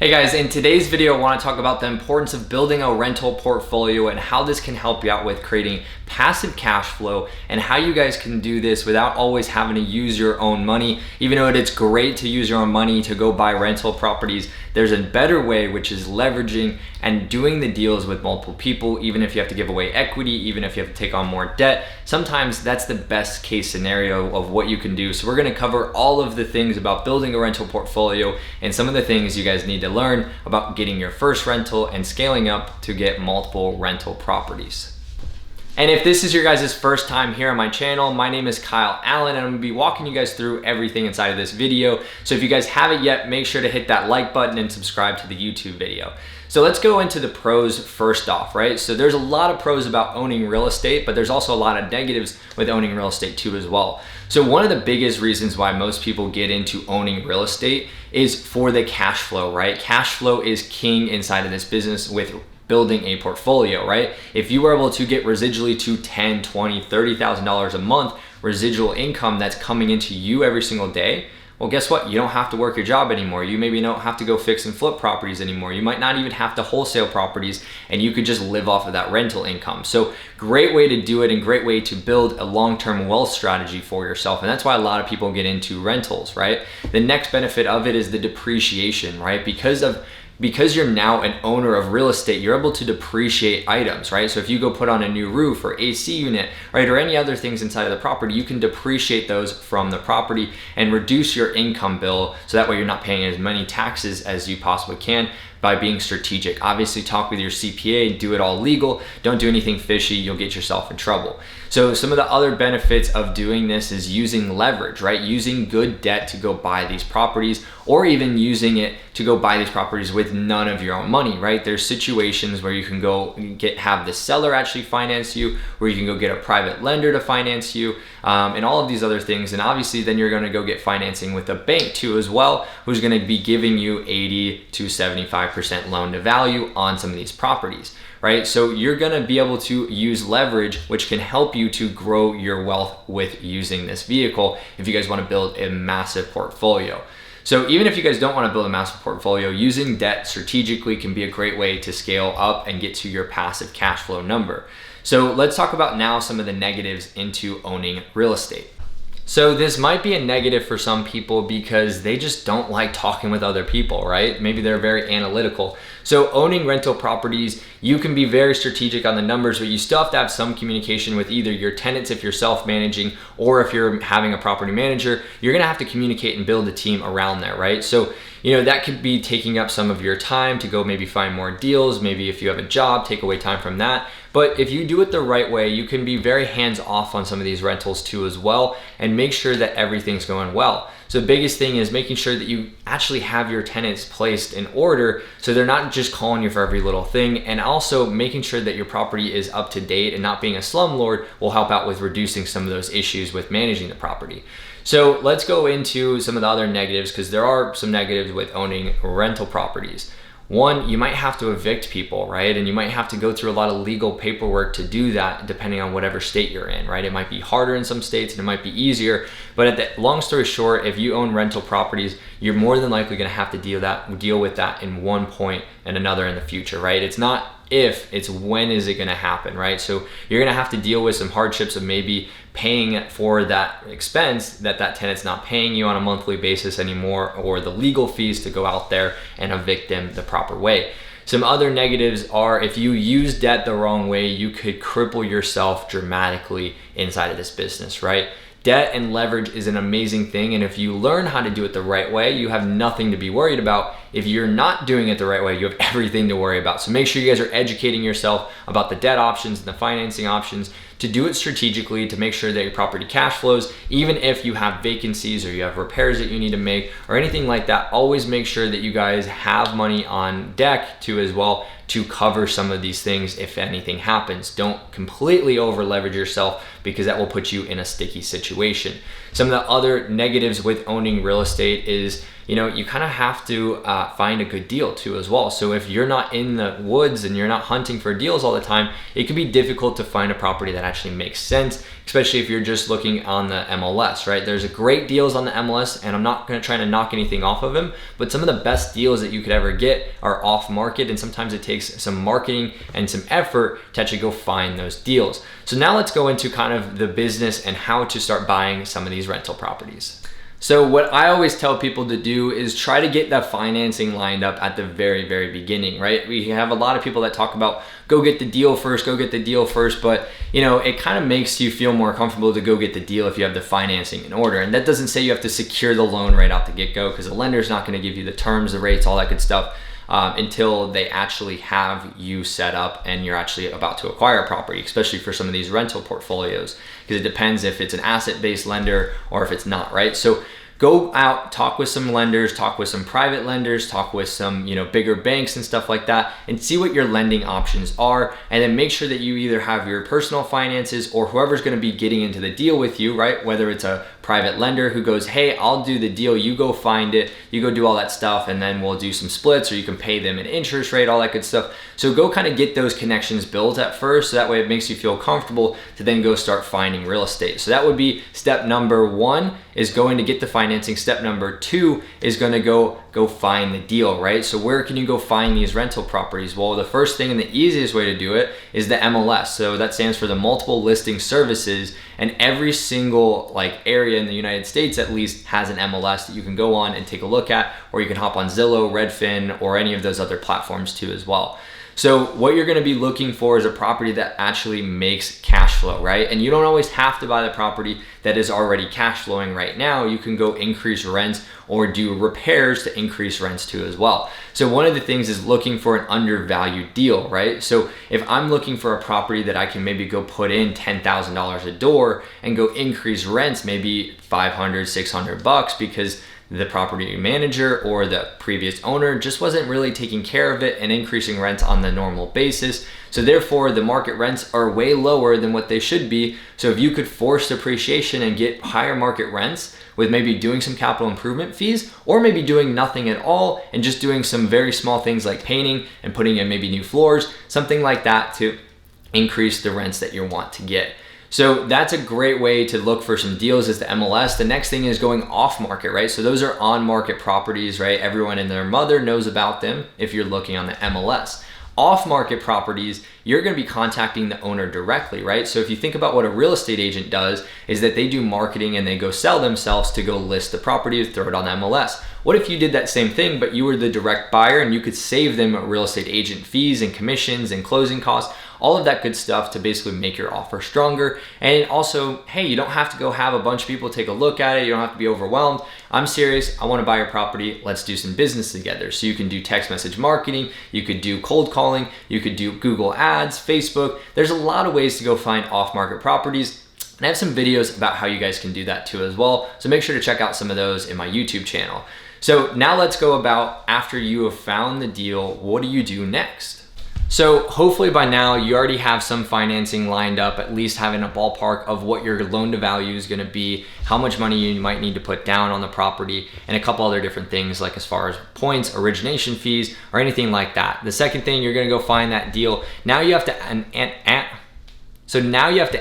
Hey guys, in today's video, I want to talk about the importance of building a rental portfolio and how this can help you out with creating passive cash flow and how you guys can do this without always having to use your own money. Even though it's great to use your own money to go buy rental properties, there's a better way, which is leveraging and doing the deals with multiple people. Even if you have to give away equity, even if you have to take on more debt, sometimes that's the best case scenario of what you can do. So we're going to cover all of the things about building a rental portfolio and some of the things you guys need to learn about getting your first rental and scaling up to get multiple rental properties. And if this is your guys' first time here on my channel, my name is Kyle Allen and I'm gonna be walking you guys through everything inside of this video. So if you guys haven't yet, make sure to hit that like button and subscribe to the YouTube video. So let's go into the pros first off, right? So there's a lot of pros about owning real estate, but there's also a lot of negatives with owning real estate too as well. So one of the biggest reasons why most people get into owning real estate is for the cash flow, right? Cash flow is king inside of this business with building a portfolio, right? If you were able to get residually to $10,000, $20,000, $30,000 a month residual income that's coming into you every single day, well, guess what? You don't have to work your job anymore. You maybe don't have to go fix and flip properties anymore. You might not even have to wholesale properties and you could just live off of that rental income. So great way to do it and great way to build a long-term wealth strategy for yourself. And that's why a lot of people get into rentals, right? The next benefit of it is the depreciation, right? Because you're now an owner of real estate, you're able to depreciate items, right? So if you go put on a new roof or AC unit, right, or any other things inside of the property, you can depreciate those from the property and reduce your income bill so that way you're not paying as many taxes as you possibly can by being strategic. Obviously, talk with your CPA, do it all legal. Don't do anything fishy, you'll get yourself in trouble. So some of the other benefits of doing this is using leverage, right? Using good debt to go buy these properties, or even using it to go buy these properties with none of your own money, right? There's situations where you can go have the seller actually finance you, where you can go get a private lender to finance you, and all of these other things. And obviously then you're gonna go get financing with a bank too as well, who's gonna be giving you 80 to 75% loan to value on some of these properties, right? So you're gonna be able to use leverage, which can help you to grow your wealth with using this vehicle if you guys wanna build a massive portfolio. So even if you guys don't wanna build a massive portfolio, using debt strategically can be a great way to scale up and get to your passive cash flow number. So let's talk about now some of the negatives into owning real estate. So this might be a negative for some people because they just don't like talking with other people, right? Maybe they're very analytical. So owning rental properties, you can be very strategic on the numbers, but you still have to have some communication with either your tenants if you're self-managing, or if you're having a property manager, you're gonna have to communicate and build a team around there, right? So, you know, that could be taking up some of your time to go maybe find more deals. Maybe if you have a job, take away time from that. But if you do it the right way, you can be very hands-off on some of these rentals too as well, and make sure that everything's going well. So the biggest thing is making sure that you actually have your tenants placed in order so they're not just calling you for every little thing, and also making sure that your property is up to date and not being a slumlord will help out with reducing some of those issues with managing the property. So let's go into some of the other negatives, because there are some negatives with owning rental properties. One, you might have to evict people, right? And you might have to go through a lot of legal paperwork to do that depending on whatever state you're in, right? It might be harder in some states and it might be easier, but long story short, if you own rental properties, you're more than likely gonna have to deal with that in one point and another in the future, right? It's not if, it's when is it gonna happen, right? So you're gonna have to deal with some hardships of maybe paying for that expense that tenant's not paying you on a monthly basis anymore, or the legal fees to go out there and evict them the proper way. Some other negatives are if you use debt the wrong way, you could cripple yourself dramatically inside of this business, right? Debt and leverage is an amazing thing, and if you learn how to do it the right way, you have nothing to be worried about. If you're not doing it the right way, you have everything to worry about. So make sure you guys are educating yourself about the debt options and the financing options, to do it strategically, to make sure that your property cash flows. Even if you have vacancies or you have repairs that you need to make or anything like that, always make sure that you guys have money on deck too as well to cover some of these things if anything happens. Don't completely over leverage yourself, because that will put you in a sticky situation. Some of the other negatives with owning real estate is you kind of have to find a good deal too as well. So if you're not in the woods and you're not hunting for deals all the time, it can be difficult to find a property that actually makes sense, especially if you're just looking on the MLS, right? There's great deals on the MLS, and I'm not going to try to knock anything off of them, but some of the best deals that you could ever get are off market, and sometimes it takes some marketing and some effort to actually go find those deals. So now let's go into kind of the business and how to start buying some of these rental properties. So what I always tell people to do is try to get that financing lined up at the very, very beginning, right? We have a lot of people that talk about go get the deal first, but it kind of makes you feel more comfortable to go get the deal if you have the financing in order. And that doesn't say you have to secure the loan right out the get-go, because the lender's not going to give you the terms, the rates, all that good stuff until they actually have you set up and you're actually about to acquire a property, especially for some of these rental portfolios, because it depends if it's an asset-based lender or if it's not, right? So go out, talk with some lenders, talk with some private lenders, talk with some bigger banks and stuff like that, and see what your lending options are, and then make sure that you either have your personal finances or whoever's going to be getting into the deal with you, right? Whether it's a private lender who goes, hey, I'll do the deal, you go find it, you go do all that stuff, and then we'll do some splits, or you can pay them an interest rate, all that good stuff. So go kind of get those connections built at first, so that way it makes you feel comfortable to then go start finding real estate. So that would be step number one, is going to get the financing. Step number two is going to go find the deal, right? So where can you go find these rental properties? Well, the first thing and the easiest way to do it is the MLS. So that stands for the multiple listing services, and every single area in the United States at least has an MLS that you can go on and take a look at, or you can hop on Zillow, Redfin, or any of those other platforms too as well. So what you're going to be looking for is a property that actually makes cash flow, right? And you don't always have to buy the property that is already cash flowing right now. You can go increase rents or do repairs to increase rents too as well. So one of the things is looking for an undervalued deal, right? So if I'm looking for a property that I can maybe go put in $10,000 a door and go increase rents maybe $500, $600 because the property manager or the previous owner just wasn't really taking care of it and increasing rent on the normal basis. So therefore the market rents are way lower than what they should be. So if you could force depreciation and get higher market rents with maybe doing some capital improvement fees, or maybe doing nothing at all and just doing some very small things like painting and putting in maybe new floors, something like that to increase the rents that you want to get. So that's a great way to look for some deals, is the MLS. The next thing is going off market, right? So those are on market properties, right? Everyone and their mother knows about them if you're looking on the MLS. Off market properties, you're going to be contacting the owner directly, right? So if you think about what a real estate agent does, is that they do marketing and they go sell themselves to go list the property, throw it on the MLS. What if you did that same thing, but you were the direct buyer and you could save them real estate agent fees and commissions and closing costs, all of that good stuff to basically make your offer stronger. And also, hey, you don't have to go have a bunch of people take a look at it. You don't have to be overwhelmed. I'm serious. I want to buy your property. Let's do some business together. So you can do text message marketing. You could do cold calling. You could do Google Ads, Facebook. There's a lot of ways to go find off-market properties. And I have some videos about how you guys can do that too as well. So make sure to check out some of those in my YouTube channel. So now let's go about, after you have found the deal, what do you do next? So hopefully by now you already have some financing lined up, at least having a ballpark of what your loan to value is going to be, how much money you might need to put down on the property, and a couple other different things like as far as points, origination fees, or anything like that. The second thing, you're going to go find that deal. Now you have to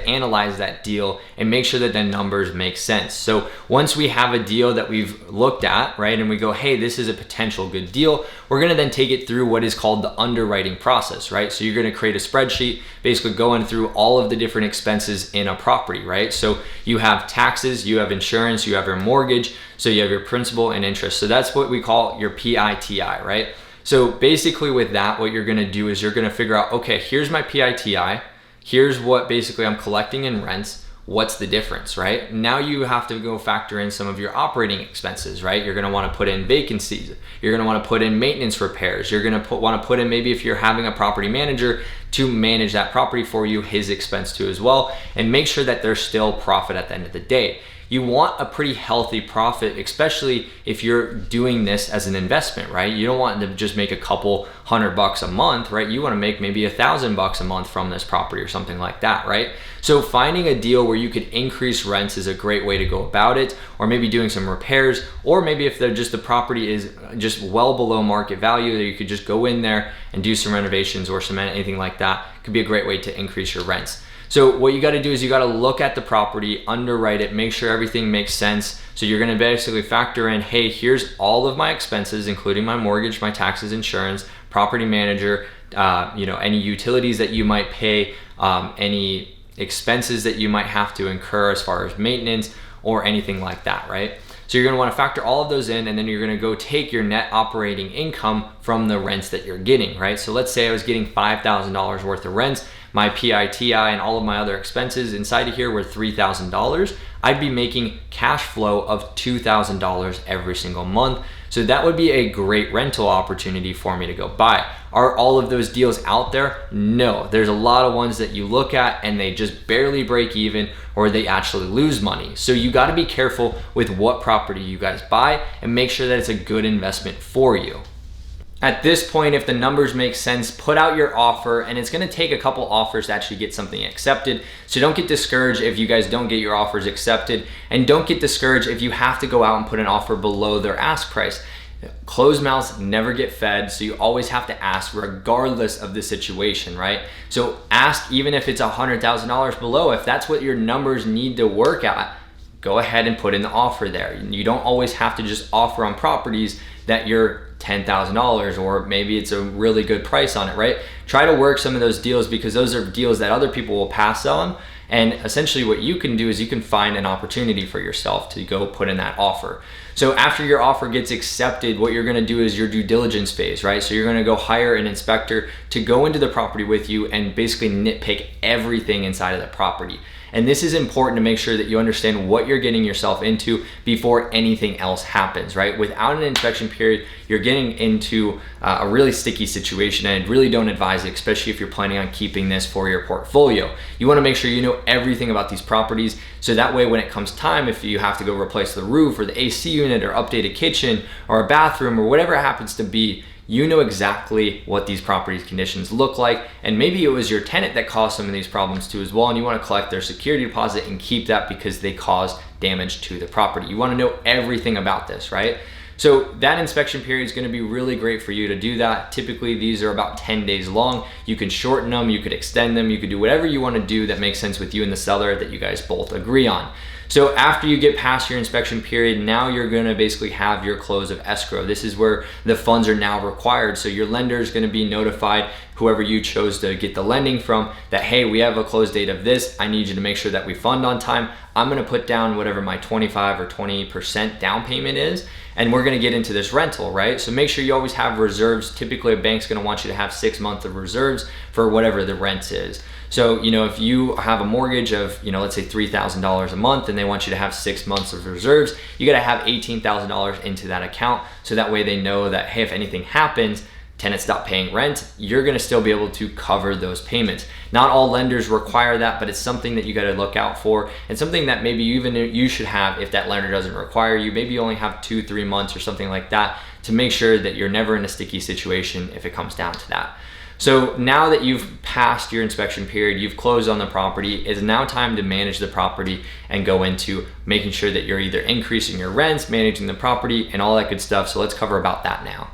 analyze that deal and make sure that the numbers make sense. So once we have a deal that we've looked at, right, and we go, hey, this is a potential good deal, we're gonna then take it through what is called the underwriting process, right? So you're gonna create a spreadsheet, basically going through all of the different expenses in a property, right? So you have taxes, you have insurance, you have your mortgage, so you have your principal and interest. So that's what we call your PITI, right? So basically with that, what you're gonna do is you're gonna figure out, okay, here's my PITI, here's what basically I'm collecting in rents. What's the difference, right? Now you have to go factor in some of your operating expenses, right? You're gonna wanna put in vacancies. You're gonna wanna put in maintenance repairs. You're gonna wanna put in, maybe if you're having a property manager to manage that property for you, his expense too as well, and make sure that there's still profit at the end of the day. you want a pretty healthy profit, especially if you're doing this as an investment, right? You don't want to just make a couple $100 a month, right? You want to make maybe $1,000 a month from this property or something like that, right? So finding a deal where you could increase rents is a great way to go about it, or maybe doing some repairs, or maybe if the property is just well below market value, that you could just go in there and do some renovations or cement, anything like that could be a great way to increase your rents. So what you got to do is you got to look at the property, underwrite it, make sure everything makes sense. So you're going to basically factor in, hey, here's all of my expenses, including my mortgage, my taxes, insurance, property manager, any utilities that you might pay, any expenses that you might have to incur as far as maintenance or anything like that, right? So you're going to want to factor all of those in, and then you're going to go take your net operating income from the rents that you're getting, right? So let's say I was getting $5,000 worth of rents, my PITI and all of my other expenses inside of here were $3,000. I'd be making cash flow of $2,000 every single month. So that would be a great rental opportunity for me to go buy. Are all of those deals out there? No, there's a lot of ones that you look at and they just barely break even, or they actually lose money. So you got to be careful with what property you guys buy and make sure that it's a good investment for you. At this point, if the numbers make sense, put out your offer, and it's gonna take a couple offers to actually get something accepted. So don't get discouraged if you guys don't get your offers accepted, and don't get discouraged if you have to go out and put an offer below their ask price. Closed mouths never get fed, so you always have to ask regardless of the situation, right? So ask even if it's $100,000 below. If that's what your numbers need to work at, go ahead and put in the offer there. You don't always have to just offer on properties that you're $10,000, or maybe it's a really good price on it, right? Try to work some of those deals, because those are deals that other people will pass on. And essentially what you can do is you can find an opportunity for yourself to go put in that offer. So after your offer gets accepted, what you're gonna do is your due diligence phase, right? So you're gonna go hire an inspector to go into the property with you and basically nitpick everything inside of the property. And this is important to make sure that you understand what you're getting yourself into before anything else happens, right? Without an inspection period, you're getting into a really sticky situation, and I really don't advise it, especially if you're planning on keeping this for your portfolio. You wanna make sure you know everything about these properties, so that way when it comes time, if you have to go replace the roof or the AC unit or update a kitchen or a bathroom or whatever it happens to be, you know exactly what these properties conditions look like. And maybe it was your tenant that caused some of these problems too as well, and you want to collect their security deposit and keep that because they caused damage to the property. You want to know everything about this, right? So that inspection period is going to be really great for you to do that. Typically these are about 10 days long. You can shorten them, you could extend them, you could do whatever you want to do that makes sense with you and the seller that you guys both agree on. So after you get past your inspection period, now you're gonna basically have your close of escrow. This is where the funds are now required. So your lender is gonna be notified, whoever you chose to get the lending from, that, hey, we have a close date of this. I need you to make sure that we fund on time. I'm gonna put down whatever my 25 or 20% down payment is, and we're gonna get into this rental, right? So make sure you always have reserves. Typically a bank's gonna want you to have 6 months of reserves for whatever the rent is. So, if you have a mortgage of, let's say $3,000 a month, and they want you to have 6 months of reserves, you gotta have $18,000 into that account. So that way they know that, hey, if anything happens, tenants stop paying rent, you're gonna still be able to cover those payments. Not all lenders require that, but it's something that you gotta look out for, and something that maybe even you should have if that lender doesn't require you. Maybe you only have 2-3 months or something like that to make sure that you're never in a sticky situation if it comes down to that. So now that you've passed your inspection period, you've closed on the property, it's now time to manage the property and go into making sure that you're either increasing your rents, managing the property, and all that good stuff. So let's cover about that now.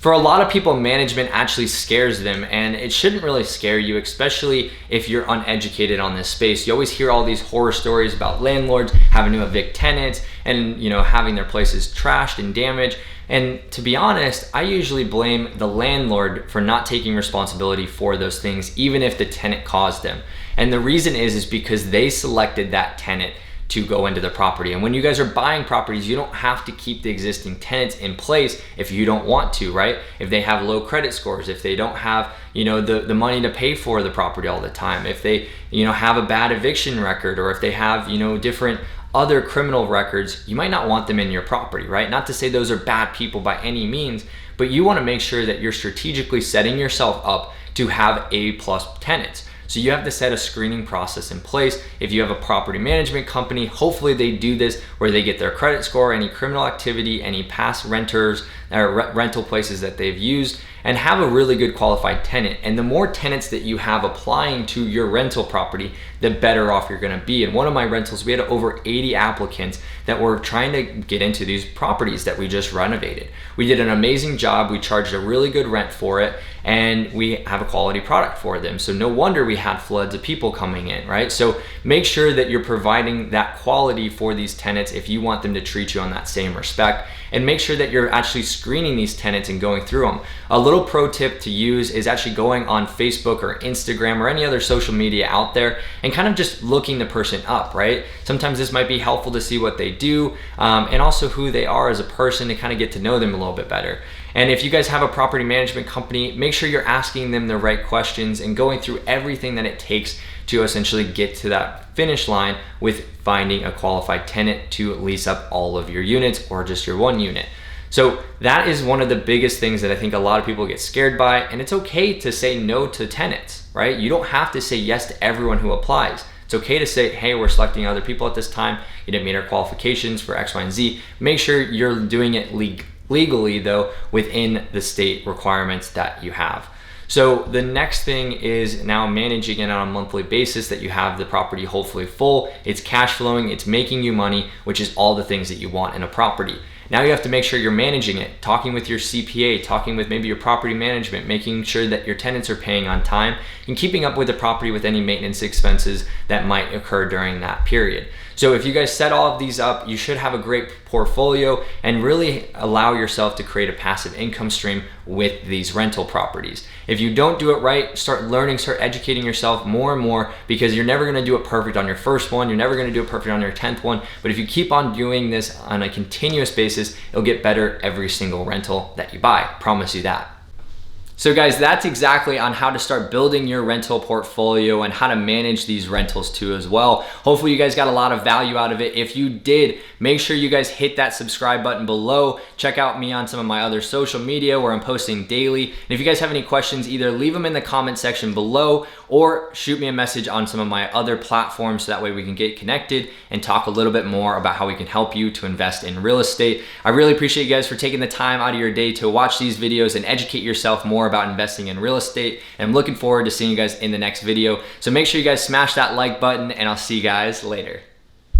For a lot of people, management actually scares them, and it shouldn't really scare you, especially if you're uneducated on this space. You always hear all these horror stories about landlords having to evict tenants and having their places trashed and damaged. And to be honest, I usually blame the landlord for not taking responsibility for those things, even if the tenant caused them. And the reason is because they selected that tenant to go into the property. And when you guys are buying properties, you don't have to keep the existing tenants in place if you don't want to, right? If they have low credit scores, if they don't have, the money to pay for the property all the time, if they, have a bad eviction record, or if they have, different other criminal records, you might not want them in your property, right? Not to say those are bad people by any means, but you want to make sure that you're strategically setting yourself up to have A+ tenants. So you have to set a screening process in place. If you have a property management company, hopefully they do this where they get their credit score, any criminal activity, any past renters or rental places that they've used, and have a really good qualified tenant. And the more tenants that you have applying to your rental property, the better off you're gonna be. In one of my rentals, we had over 80 applicants that were trying to get into these properties that we just renovated. We did an amazing job. We charged a really good rent for it, and we have a quality product for them. So no wonder we had floods of people coming in, right? So make sure that you're providing that quality for these tenants if you want them to treat you on that same respect, and make sure that you're actually screening these tenants and going through them. A little pro tip to use is actually going on Facebook or Instagram or any other social media out there and kind of just looking the person up, right? Sometimes this might be helpful to see what they do, and also who they are as a person, to kind of get to know them a little bit better. And if you guys have a property management company, make sure you're asking them the right questions and going through everything that it takes to essentially get to that finish line with finding a qualified tenant to lease up all of your units or just your one unit. So that is one of the biggest things that I think a lot of people get scared by, and it's okay to say no to tenants, right? You don't have to say yes to everyone who applies. It's okay to say, hey, we're selecting other people at this time. You didn't meet our qualifications for X, Y, and Z. Make sure you're doing it legally though, within the state requirements that you have. So the next thing is now managing it on a monthly basis, that you have the property hopefully full, it's cash flowing, it's making you money, which is all the things that you want in a property. Now you have to make sure you're managing it, talking with your CPA, talking with maybe your property management, making sure that your tenants are paying on time, and keeping up with the property with any maintenance expenses that might occur during that period. So if you guys set all of these up, you should have a great portfolio and really allow yourself to create a passive income stream with these rental properties. If you don't do it right, start learning, start educating yourself more and more, because you're never gonna do it perfect on your first one, you're never gonna do it perfect on your 10th one, but if you keep on doing this on a continuous basis, it'll get better every single rental that you buy. Promise you that. So guys, that's exactly on how to start building your rental portfolio and how to manage these rentals too as well. Hopefully you guys got a lot of value out of it. If you did, make sure you guys hit that subscribe button below. Check out me on some of my other social media where I'm posting daily. And if you guys have any questions, either leave them in the comment section below or shoot me a message on some of my other platforms, so that way we can get connected and talk a little bit more about how we can help you to invest in real estate. I really appreciate you guys for taking the time out of your day to watch these videos and educate yourself more about investing in real estate. And I'm looking forward to seeing you guys in the next video. So make sure you guys smash that like button, and I'll see you guys later.